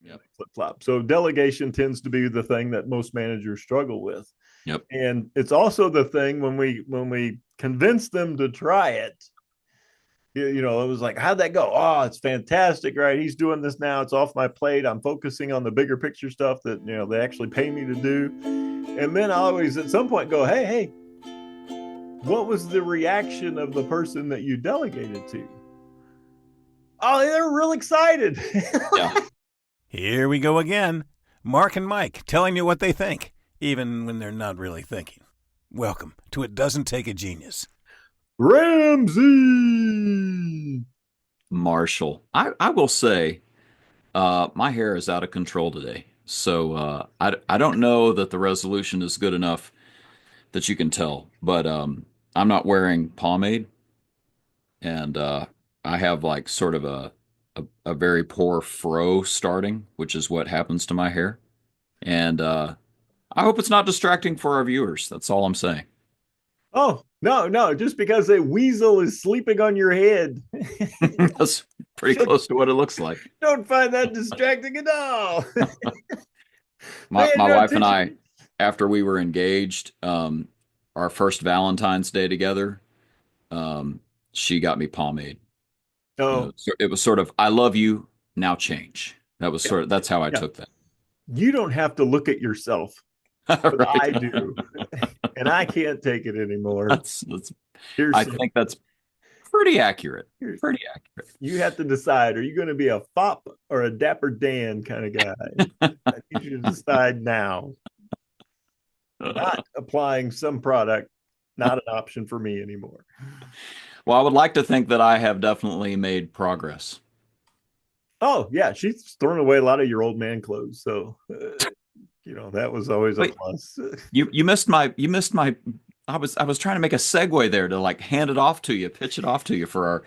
Yep. Flip flop. So delegation tends to be the thing that most managers struggle with. Yep. And it's also the thing when we convince them to try it, it was like, how'd that go? Oh, it's fantastic, right? He's doing this now. It's off my plate. I'm focusing on the bigger picture stuff that they actually pay me to do. And then I always at some point go, hey, what was the reaction of the person that you delegated to? Oh, they're real excited. Yeah. Here we go again. Mark and Mike telling you what they think, even when they're not really thinking. Welcome to It Doesn't Take a Genius. Ramsey. Marshall. I will say, my hair is out of control today. So I don't know that the resolution is good enough that you can tell, but I'm not wearing pomade, and I have like sort of a very poor fro starting, which is what happens to my hair. And I hope it's not distracting for our viewers. That's all I'm saying. Oh, no, just because a weasel is sleeping on your head. That's pretty close to what it looks like. Don't find that distracting at all. My wife and I, after we were engaged, our first Valentine's Day together, she got me pomade. Oh, So it was sort of, I love you, now change. That's how I yeah. took that. You don't have to look at yourself, but Right. I do. And I can't take it anymore. I think that's pretty accurate. Pretty accurate. You have to decide, are you going to be a fop or a Dapper Dan kind of guy? You should decide now. Not applying some product, not an option for me anymore. Well, I would like to think that I have definitely made progress. Oh, yeah. She's thrown away a lot of your old man clothes. So, that was always a plus. You missed my I was trying to make a segue there to like hand it off to you, pitch it off to you for our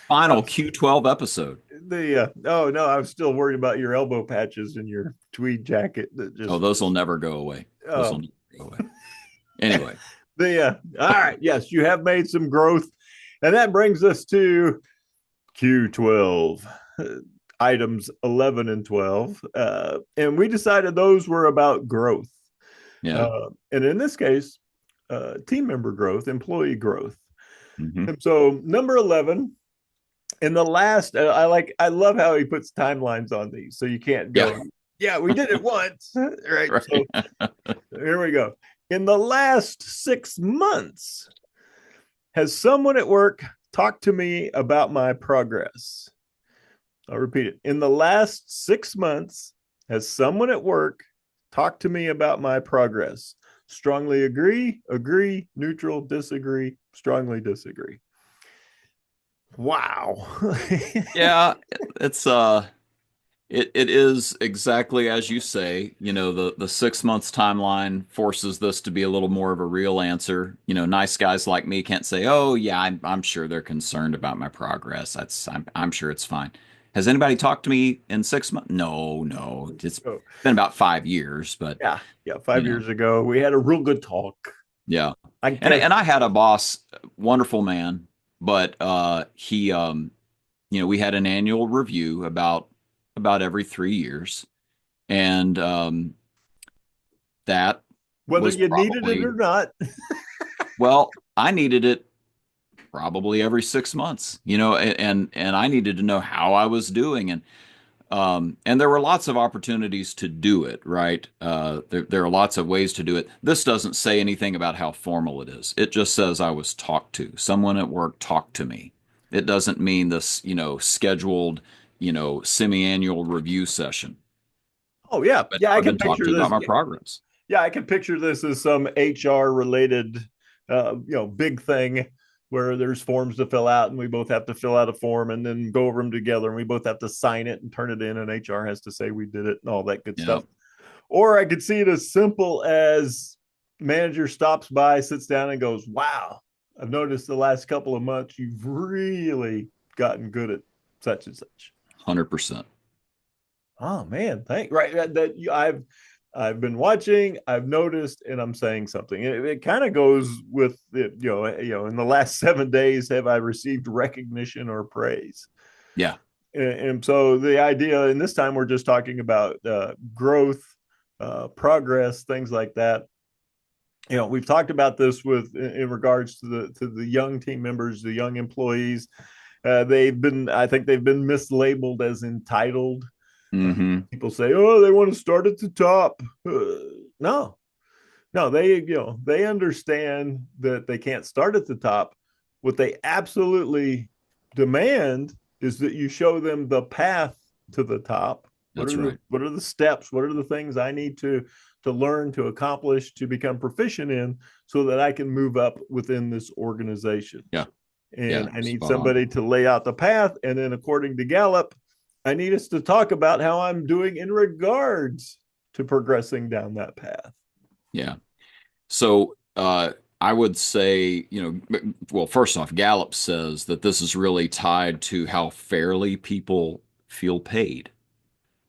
final Q12 episode. Oh no, I was still worried about your elbow patches and your tweed jacket. Those will never go away. Those will never go away. Anyway. All right. Yes, you have made some growth. And that brings us to Q12. Items 11 and 12. And we decided those were about growth. Yeah. And in this case, team member growth, employee growth. Mm-hmm. And so number 11, in the last, I love how he puts timelines on these. So you can't go, yeah we did it once. Right. So here we go. In the last 6 months, has someone at work talked to me about my progress? I'll repeat it. In the last 6 months, has someone at work talked to me about my progress? Strongly agree, neutral, disagree, strongly disagree. Wow. Yeah, it is exactly as you say. The 6 months timeline forces this to be a little more of a real answer. Nice guys like me can't say, "Oh yeah, I'm sure they're concerned about my progress. I'm sure it's fine." Has anybody talked to me in 6 months? No. It's been about 5 years, but yeah, 5 years ago we had a real good talk. Yeah, and I had a boss, wonderful man, but he, we had an annual review about every 3 years, and that whether was you needed it or not. Well, I needed it probably every 6 months, and I needed to know how I was doing, and there were lots of opportunities to do it, right? There are lots of ways to do it. This doesn't say anything about how formal it is. It just says I was talked to. Someone at work talked to me. It doesn't mean this, scheduled, semi-annual review session. Oh yeah, but yeah. I I've can been talked picture to this about my progress. Yeah, I can picture this as some HR related, big thing where there's forms to fill out and we both have to fill out a form and then go over them together and we both have to sign it and turn it in and HR has to say we did it and all that good stuff. Or I could see it as simple as manager stops by, sits down and goes, "Wow, I've noticed the last couple of months you've really gotten good at such and such." 100%. Oh man, I've been watching, I've noticed, and I'm saying something. It kind of goes with it, in the last 7 days, have I received recognition or praise? Yeah. And so the idea, and this time we're just talking about growth, progress, things like that. We've talked about this in regards to the young team members, the young employees. I think they've been mislabeled as entitled. Mm-hmm. People say, "Oh, they want to start at the top." No, no, they understand that they can't start at the top. What they absolutely demand is that you show them the path to the top. That's right. What are the steps? What are the things I need to learn, to accomplish, to become proficient in, so that I can move up within this organization? Yeah. Yeah. And I need Spot on. somebody to lay out the path. And then, according to Gallup, I need us to talk about how I'm doing in regards to progressing down that path. Yeah. So I would say, well, first off, Gallup says that this is really tied to how fairly people feel paid.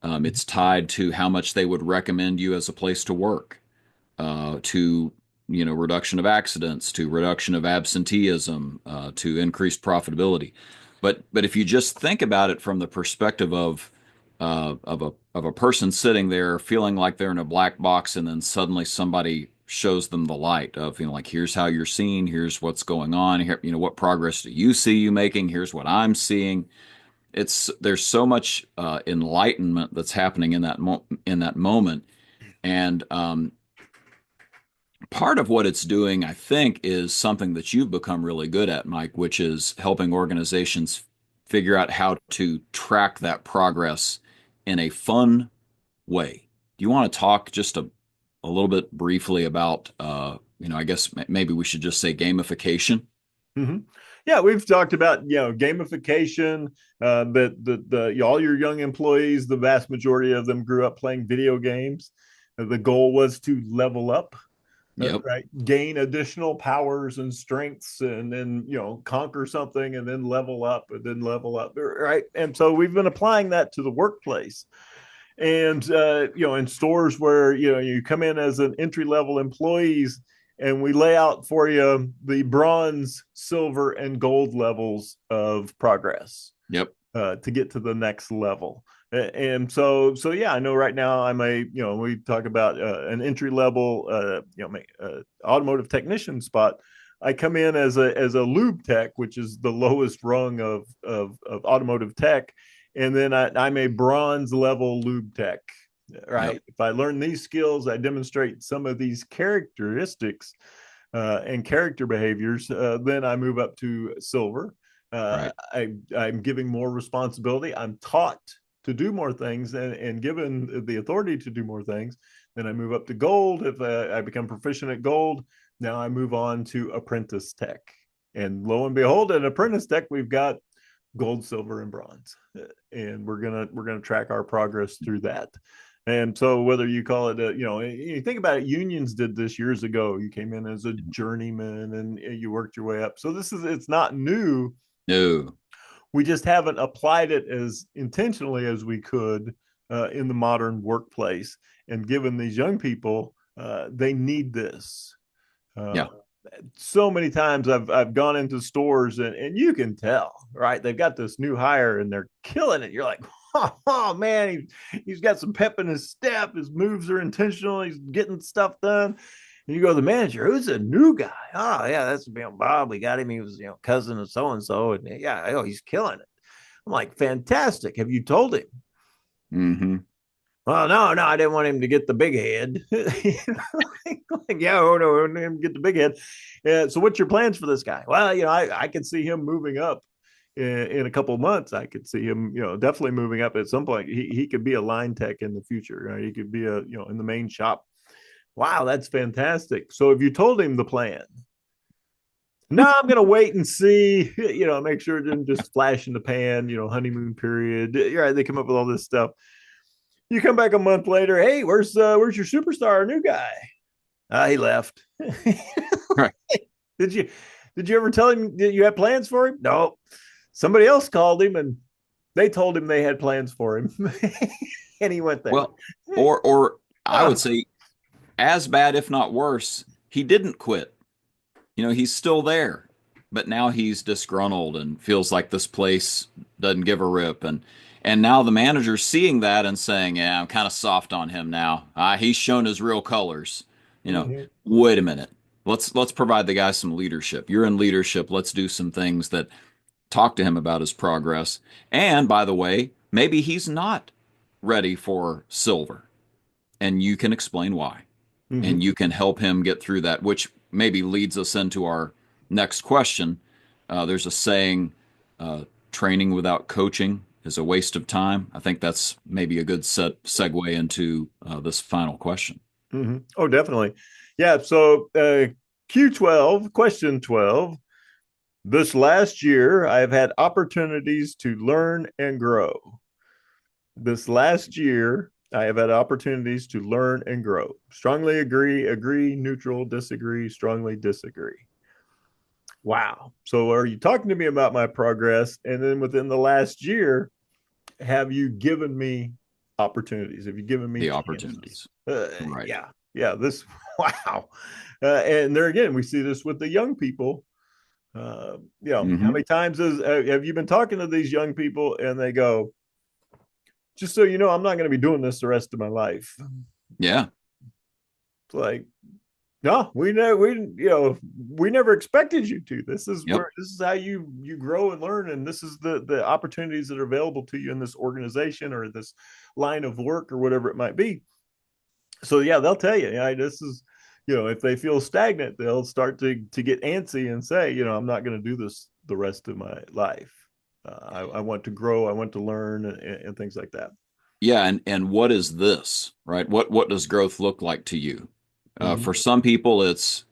It's tied to how much they would recommend you as a place to work, to reduction of accidents, to reduction of absenteeism, to increased profitability. But if you just think about it from the perspective of a person sitting there feeling like they're in a black box, and then suddenly somebody shows them the light of, like, here's how you're seen, here's what's going on here, what progress do you see you making, here's what I'm seeing. There's so much enlightenment that's happening in that moment. And part of what it's doing, I think, is something that you've become really good at, Mike, which is helping organizations figure out how to track that progress in a fun way. Do you want to talk just a little bit briefly about, I guess maybe we should just say gamification? Mm-hmm. Yeah, we've talked about gamification. All your young employees, the vast majority of them grew up playing video games. The goal was to level up, Yep. right? Gain additional powers and strengths, and then conquer something, and then level up, and then level up, right? And so we've been applying that to the workplace. And in stores where you come in as an entry level employees, and we lay out for you the bronze, silver, and gold levels of progress Yep. to get to the next level. And so yeah, I know right now we talk about an entry level automotive technician spot. I come in as a lube tech, which is the lowest rung of automotive tech, and then I'm a bronze level lube tech. Yep. Right. If I learn these skills, I demonstrate some of these characteristics and character behaviors, then I move up to silver. Right. I'm giving more responsibility. I'm taught to do more things and given the authority to do more things. Then I move up to gold. If I become proficient at gold, now I move on to apprentice tech. And lo and behold, at apprentice tech, we've got gold, silver, and bronze, and we're gonna track our progress through that. And so, whether you call it, you think about it, unions did this years ago. You came in as a journeyman and you worked your way up. So it's not new. No. We just haven't applied it as intentionally as we could in the modern workplace. And given these young people, they need this. Uh, Yeah. so many times I've gone into stores and you can tell, right? They've got this new hire and they're killing it. You're like, oh man, he's got some pep in his step. His moves are intentional. He's getting stuff done. And you go to the manager, who's a new guy? Oh yeah, that's Bob. We got him. He was cousin of so and so, and yeah, he's killing it. I'm like, fantastic. Have you told him? Mm-hmm. Well, no, I didn't want him to get the big head. Like, yeah, oh no, I didn't want him to get the big head. So, what's your plans for this guy? Well, I can see him moving up in a couple of months. I could see him, definitely moving up at some point. He could be a line tech in the future. Right? He could be in the main shop. Wow, that's fantastic. So, have you told him the plan? No, I'm going to wait and see, make sure it didn't just flash in the pan, honeymoon period. Right. They come up with all this stuff. You come back a month later. Hey, where's your superstar, our new guy? He left. Right. Did you ever tell him that you had plans for him? No. Somebody else called him and they told him they had plans for him. And he went there. Well, or I would say as bad, if not worse, he didn't quit. He's still there, but now he's disgruntled and feels like this place doesn't give a rip. And now the manager's seeing that and saying, "Yeah, I'm kind of soft on him now. He's shown his real colors." You know, Mhm. wait a minute. Let's provide the guy some leadership. You're in leadership. Let's do some things that talk to him about his progress. And by the way, maybe he's not ready for silver, and you can explain why, and Mhm. you can help him get through that, which maybe leads us into our next question. There's a saying, training without coaching is a waste of time. I think that's maybe a good segue into this final question. Mhm. Oh, definitely. Yeah. So, Q12, question 12. This last year, I've had opportunities to learn and grow. This last year, I have had opportunities to learn and grow. Strongly agree, agree, neutral, disagree, strongly disagree. Wow. So, are you talking to me about my progress? And then within the last year, have you given me opportunities? Have you given me The chances? opportunities. Right. Yeah. Yeah. This, wow. And there again, we see this with the young people. How Hmm. many times have you been talking to these young people and they go, just so you know, I'm not going to be doing this the rest of my life. Yeah. It's like, no, we never expected you to. Yep. This is how you grow and learn, and this is the opportunities that are available to you in this organization or this line of work or whatever it might be. So yeah, they'll tell you, yeah, this is, if they feel stagnant, they'll start to get antsy and say, I'm not going to do this the rest of my life. I want to grow, I want to learn, and things like that. Yeah, and what is this, right? What does growth look like to you? Mm-hmm. For some people, it's,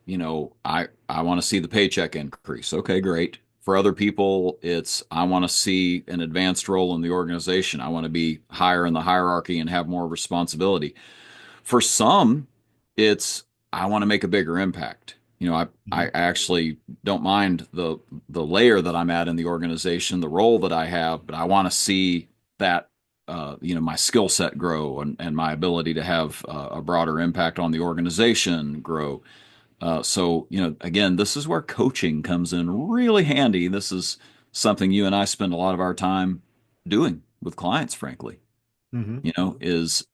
I want to see the paycheck increase. Okay, great. For other people, it's I want to see an advanced role in the organization. I want to be higher in the hierarchy and have more responsibility. For some, it's I want to make a bigger impact. I actually don't mind the layer that I'm at in the organization, the role that I have, but I want to see that my skill set grow and my ability to have a broader impact on the organization grow. So, again, this is where coaching comes in really handy. This is something you and I spend a lot of our time doing with clients, frankly, Mm-hmm. is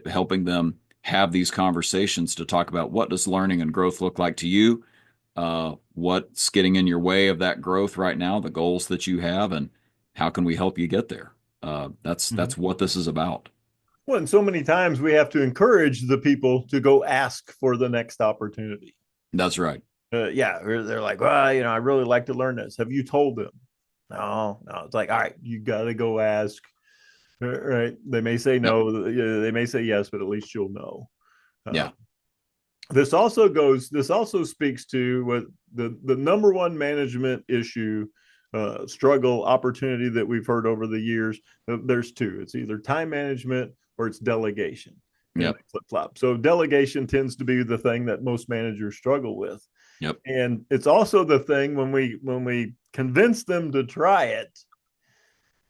helping them have these conversations to talk about what does learning and growth look like to you, what's getting in your way of that growth right now, the goals that you have, and how can we help you get there. That's Mm-hmm. what this is about. Well, and so many times we have to encourage the people to go ask for the next opportunity. That's right. Yeah, they're like, well, I really like to learn this. Have you told them? No, no. It's like, all right, you got to go ask. Right? They may say Yep. no. They may say yes, but at least you'll know. Uh, Yeah. this also speaks to what the number one management issue, struggle, opportunity that we've heard over the years. There's two. It's either time management or it's delegation, and Yep. they flip flop. So delegation tends to be the thing that most managers struggle with, Yep. and it's also the thing when we convince them to try it.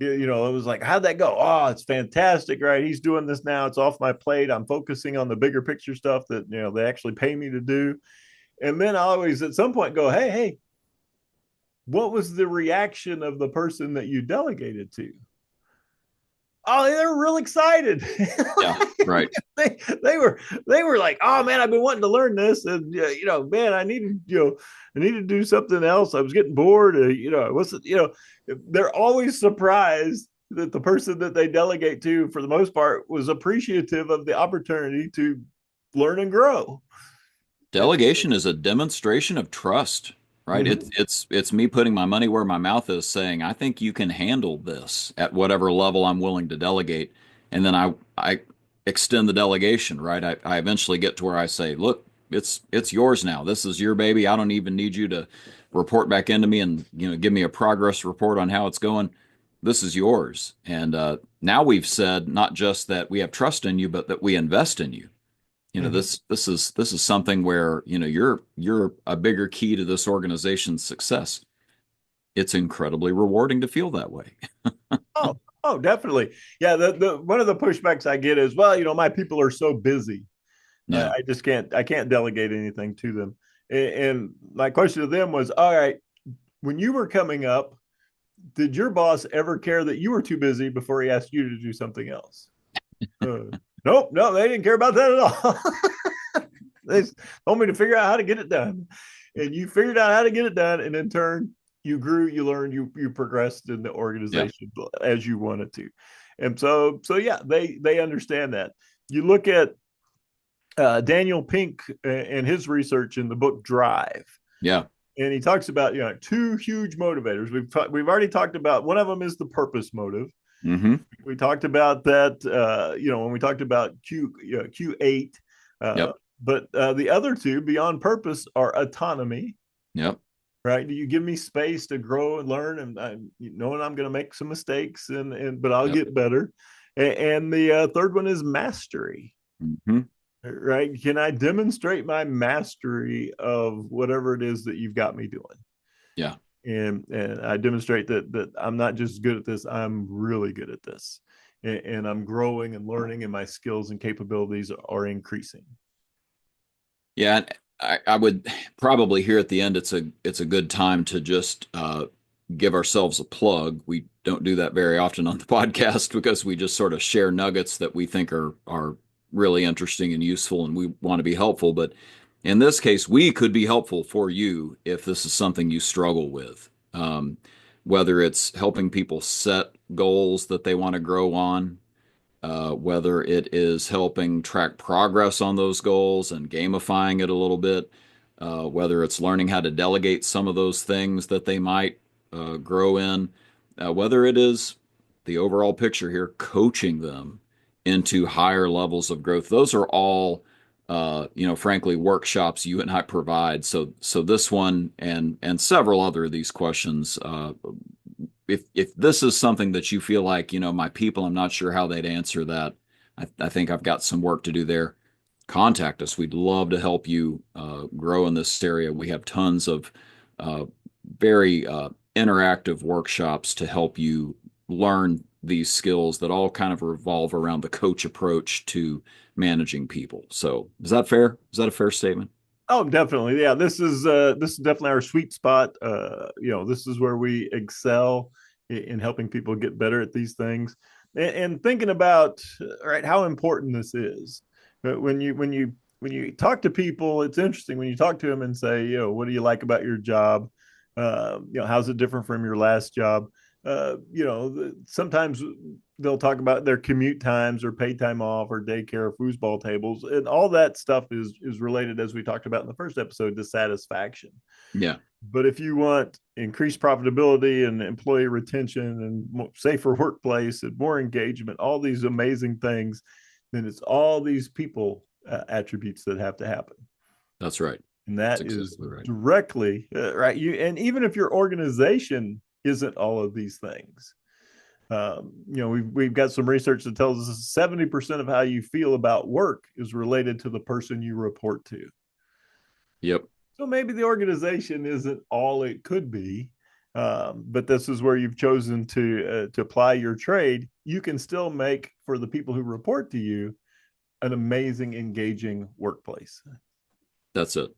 It was like, how'd that go? Oh, it's fantastic, right? He's doing this now. It's off my plate. I'm focusing on the bigger picture stuff that they actually pay me to do. And then I always at some point go, hey, what was the reaction of the person that you delegated to? Oh, they're real excited. Yeah. Right. they were like, oh man, I've been wanting to learn this, and man, I need to do something else. I was getting bored. They're always surprised that the person that they delegate to, for the most part, was appreciative of the opportunity to learn and grow. Delegation is a demonstration of trust, right? Mm-hmm. It's me putting my money where my mouth is, saying, I think you can handle this at whatever level I'm willing to delegate. And then I extend the delegation, right? I eventually get to where I say, look, it's yours now. This is your baby. I don't even need you to report back into me and give me a progress report on how it's going. This is yours. And now we've said not just that we have trust in you, but that we invest in you. Mm-hmm. This is something where you're a bigger key to this organization's success. It's incredibly rewarding to feel that way. Oh, oh, definitely. Yeah. The one of the pushbacks I get is, well, my people are so busy. Yeah. I can't delegate anything to them. And my question to them was, all right, when you were coming up, did your boss ever care that you were too busy before he asked you to do something else? Nope, no, they didn't care about that at all. They told me to figure out how to get it done, and you figured out how to get it done, and in turn, you grew, you learned, you progressed in the Yeah. organization as you wanted to, and so yeah, they understand that. You look at Daniel Pink and his research in the book Drive, Yeah. and he talks about two huge motivators. We've already talked about one of them is the purpose motive. Mm-hmm. We talked about that when we talked about Q8, uh, Yep. but the other two beyond purpose are autonomy. Yep. Right? Do you give me space to grow and learn, and knowing I'm going to make some mistakes, and but I'll Yep. get better. And the third one is mastery. Mm-hmm. Right? Can I demonstrate my mastery of whatever it is that you've got me doing? Yeah. And I demonstrate that I'm not just good at this, I'm really good at this. And I'm growing and learning, and my skills and capabilities are increasing. Yeah. I would probably here at the end, it's a good time to just give ourselves a plug. We don't do that very often on the podcast because we just sort of share nuggets that we think are really interesting and useful, and we want to be helpful. But in this case, we could be helpful for you if this is something you struggle with. Whether it's helping people set goals that they want to grow on, whether it is helping track progress on those goals and gamifying it a little bit, whether it's learning how to delegate some of those things that they might grow in, whether it is the overall picture here, coaching them into higher levels of growth. Those are all, frankly, workshops you and I provide. So this one and several other of these questions, if this is something that you feel like, my people, I'm not sure how they'd answer that. I think I've got some work to do there. Contact us. We'd love to help you grow in this area. We have tons of very interactive workshops to help you learn these skills that all kind of revolve around the coach approach to managing people. So is that fair? Is that a fair statement? Oh, definitely. Yeah, this is definitely our sweet spot. This is where we excel in helping people get better at these things, and thinking about right how important this is. When you talk to people, it's interesting when you talk to them and say, what do you like about your job? How's it different from your last job? Sometimes they'll talk about their commute times or paid time off or daycare or foosball tables, and all that stuff is related, as we talked about in the first episode, to satisfaction. Yeah, But if you want increased profitability and employee retention and safer workplace and more engagement, all these amazing things, then it's all these people attributes that have to happen. that's right. And That's that is exactly right. directly right. And even if your organization isn't all of these things, we've got some research that tells us 70% of how you feel about work is related to the person you report to. Yep. So maybe the organization isn't all it could be, but this is where you've chosen to apply your trade. You can still make, for the people who report to you, an amazing, engaging workplace. That's it.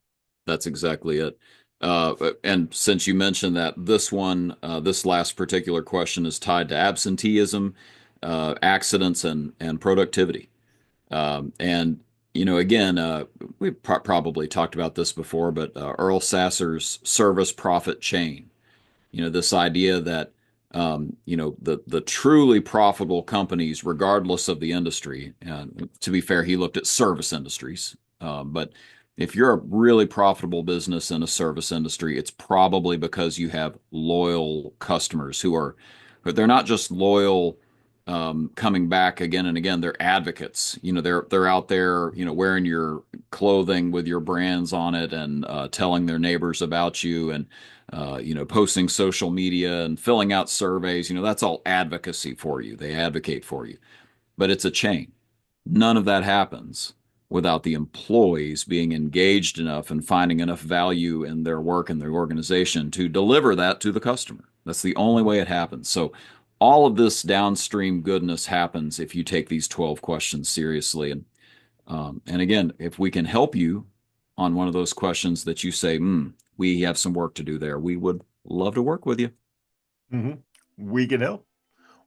That's exactly it. And since you mentioned that, this last particular question is tied to absenteeism, accidents, and productivity. And again, we've probably talked about this before, but Earl Sasser's service profit chain. This idea that the truly profitable companies, regardless of the industry. To be fair, he looked at service industries, but if you're a really profitable business in a service industry, it's probably because you have loyal customers but they're not just loyal coming back again and again. They're advocates. They're out there, wearing your clothing with your brands on it and telling their neighbors about you and posting social media and filling out surveys. That's all advocacy for you. They advocate for you, but it's a chain. None of that happens without the employees being engaged enough and finding enough value in their work and their organization to deliver that to the customer. That's the only way it happens. So all of this downstream goodness happens if you take these 12 questions seriously. And again, if we can help you on one of those questions that you say, we have some work to do there, we would Love to work with you. Mm-hmm. We can help.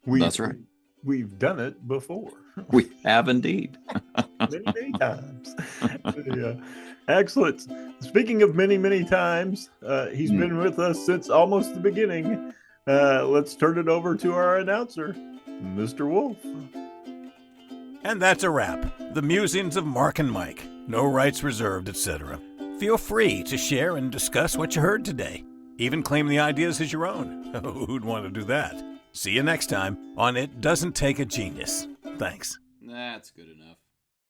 That's right. We've done it before. We have indeed. Many times. Yeah. Excellent. Speaking of many times, he's been with us since almost the beginning. Let's turn it over to our announcer, Mr. Wolf. And that's a wrap. The musings of Mark and Mike. No rights reserved, etc. Feel free to share and discuss what you heard today. Even claim the ideas as your own. Who'd want to do that? See you next time on It Doesn't Take a Genius. Thanks. That's good enough.